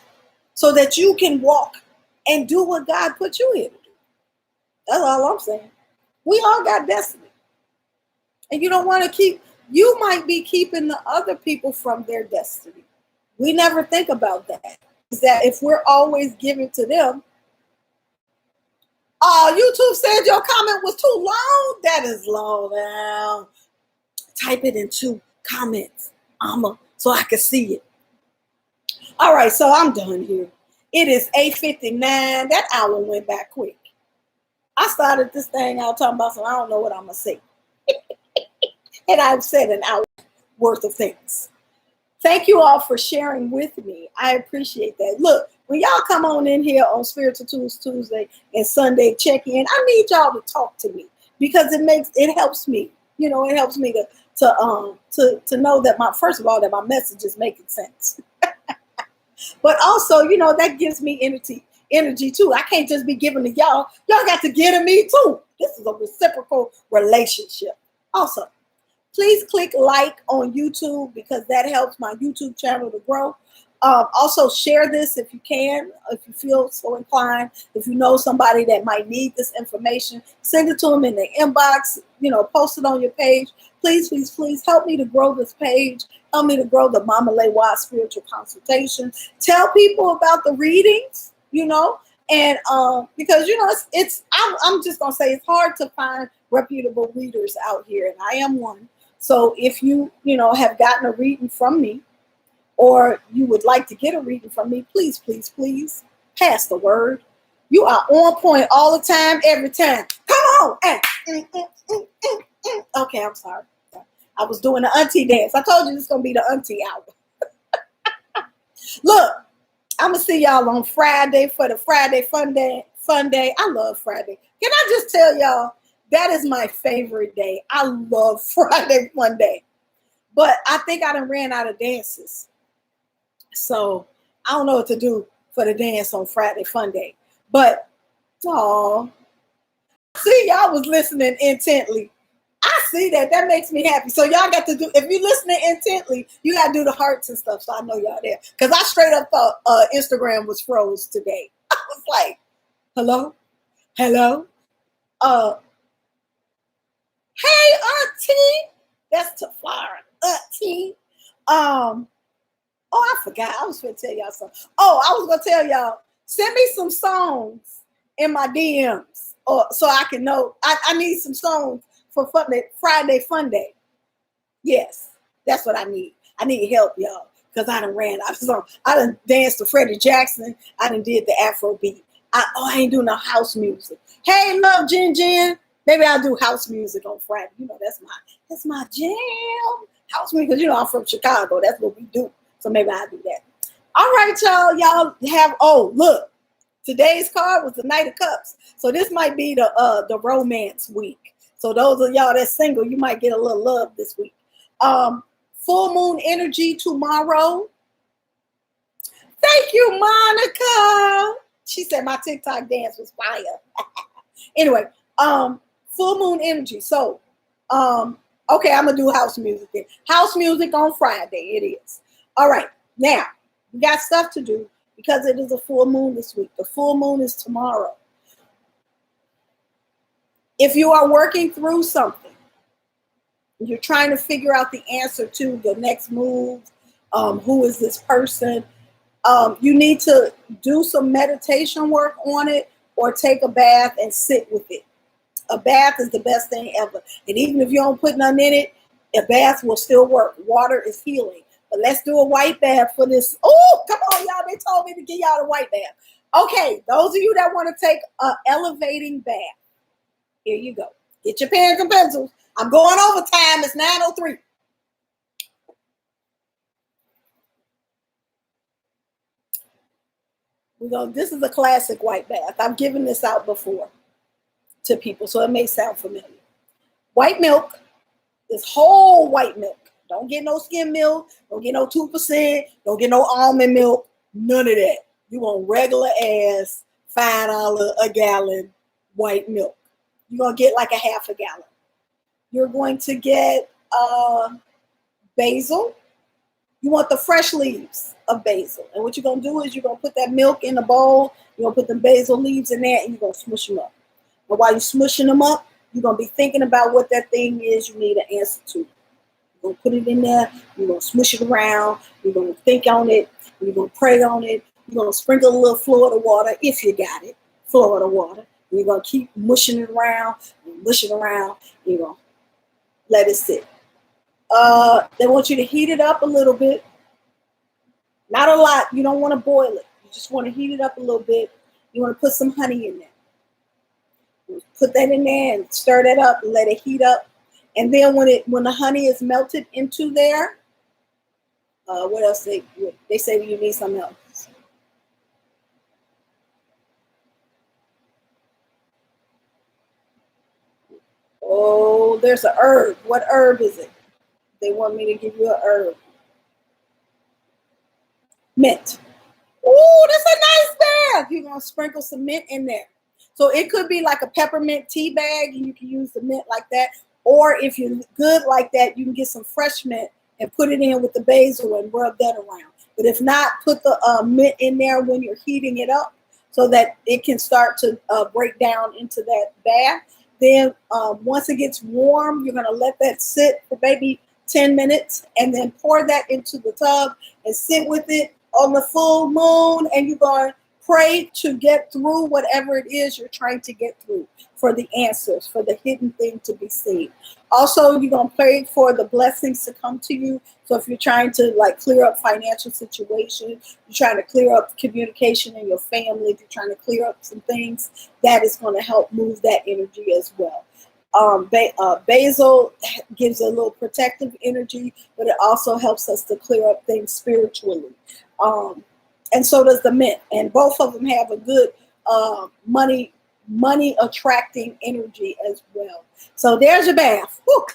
so that you can walk and do what God put you here to do. That's all I'm saying. We all got destiny. And you don't want to you might be keeping the other people from their destiny. We never think about that. Is that if we're always giving to them, YouTube said your comment was too long. That is long now. Type it in 2 comments, so I can see it. All right, so I'm done here. It is 8:59. That hour went back quick. I started this thing out talking about, so I don't know what I'm going to say. And I've said an hour worth of things. Thank you all for sharing with me. I appreciate that. Look, when y'all come on in here on Spiritual Tools Tuesday and Sunday check-in, I need y'all to talk to me, because it helps me. It helps me to know that first of all, that my message is making sense. But also, that gives me energy too. I can't just be giving to y'all. Y'all got to give to me too. This is a reciprocal relationship. Also, please click like on YouTube, because that helps my YouTube channel to grow. Also, share this if you can, if you feel so inclined. If you know somebody that might need this information, send it to them in the inbox, post it on your page. Please, please, please help me to grow this page. Help me to grow the Mama Lewa Spiritual Consultation. Tell people about the readings, and because, I'm just going to say it's hard to find reputable readers out here, and I am one. So if you have gotten a reading from me, or you would like to get a reading from me, please, please, please pass the word. You are on point all the time, every time. Come on. Okay, I'm sorry. I was doing the auntie dance. I told you this is going to be the auntie hour. Look, I'm going to see y'all on Friday for the Friday Fun Day. I love Friday. Can I just tell y'all, that is my favorite day. I love Friday Fun Day. But I think I done ran out of dances. So I don't know what to do for the dance on Friday Fun Day. But, see, y'all was listening intently. I see that. That makes me happy. So y'all got to do, if you're listening intently, you got to do the hearts and stuff. So I know y'all there. Because I straight up thought Instagram was froze today. I was like, hello? Hello? Hey, auntie. That's Tafara, auntie. Oh, I forgot. I was going to tell y'all something. Oh, I was going to tell y'all, send me some songs in my DMs so I can know. I need some songs for Friday Fun Day. Yes, that's what I need. I need help, y'all, because I done ran out of songs. I done danced to Freddie Jackson. I done did the Afro beat. I ain't doing no house music. Hey, love, Jen. Maybe I'll do house music on Friday. That's my jam. House music, because I'm from Chicago. That's what we do. So maybe I'll do that. All right, y'all. Y'all have, look, today's card was the Knight of Cups. So this might be the romance week. So those of y'all that's single, you might get a little love this week. Full moon energy tomorrow. Thank you, Monica. She said my TikTok dance was fire. Anyway, full moon energy. So, okay, I'm going to do house music then. House music on Friday, it is. All right, now, we got stuff to do because it is a full moon this week. The full moon is tomorrow. If you are working through something, you're trying to figure out the answer to the next move, who is this person, you need to do some meditation work on it or take a bath and sit with it. A bath is the best thing ever. And even if you don't put nothing in it, a bath will still work. Water is healing. But let's do a white bath for this. Oh, come on, y'all. They told me to give y'all a white bath. Okay, those of you that want to take an elevating bath, here you go. Get your pens and pencils. I'm going over time. It's 9:03. This is a classic white bath. I've given this out before to people, so it may sound familiar. White milk, this whole white milk. Don't get no skim milk. Don't get no 2%. Don't get no almond milk. None of that. You want regular ass $5 a gallon white milk. You're going to get like a half a gallon. You're going to get basil. You want the fresh leaves of basil. And what you're going to do is you're going to put that milk in a bowl. You're going to put the basil leaves in there and you're going to smush them up. But while you're smushing them up, you're going to be thinking about what that thing is you need an answer to. You're going to put it in there. You're going to smush it around. You're going to think on it. You're going to pray on it. You're going to sprinkle a little Florida water if you got it. Florida water. And you're going to keep mushing it around. Mush it around. You're going to let it sit. They want you to heat it up a little bit. Not a lot. You don't want to boil it. You just want to heat it up a little bit. You want to put some honey in there. Put that in there and stir that up and let it heat up. And then when the honey is melted into there, what else they say you need something else. Oh, there's an herb. What herb is it? They want me to give you an herb. Mint. Oh, that's a nice bag. You're going to sprinkle some mint in there. So it could be like a peppermint tea bag, and you can use the mint like that. Or if you're good like that, you can get some fresh mint and put it in with the basil and rub that around. But if not, put the mint in there when you're heating it up so that it can start to break down into that bath. Then once it gets warm, you're going to let that sit for maybe 10 minutes and then pour that into the tub and sit with it on the full moon. And you're going to Pray to get through whatever it is you're trying to get through, for the answers, for the hidden thing to be seen. Also, you're going to pray for the blessings to come to you. So if you're trying to like clear up financial situations, you're trying to clear up communication in your family, if you're trying to clear up some things, that is going to help move that energy as well. Basil gives a little protective energy, but it also helps us to clear up things spiritually. And so does the mint, and both of them have a good money attracting energy as well. So there's your bath. Whew.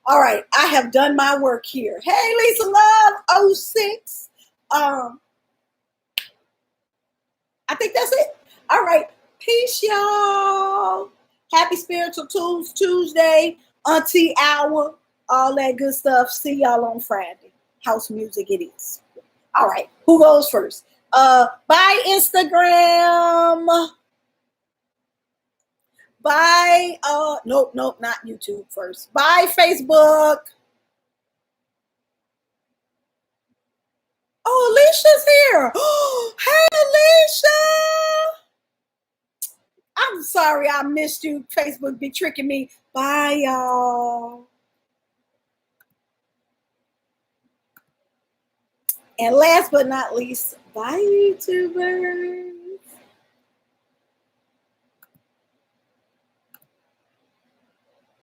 All right, I have done my work here. Hey, Lisa Love 06. I think that's it. All right, peace, y'all. Happy Spiritual Tools Tuesday, Auntie Hour, all that good stuff. See y'all on Friday. House music it is. All right, who goes first? Bye, Instagram. Bye. Nope, not YouTube first. Bye, Facebook. Oh, Alicia's here. Hey, Alicia. I'm sorry I missed you. Facebook be tricking me. Bye, y'all. And last but not least, bye, YouTubers.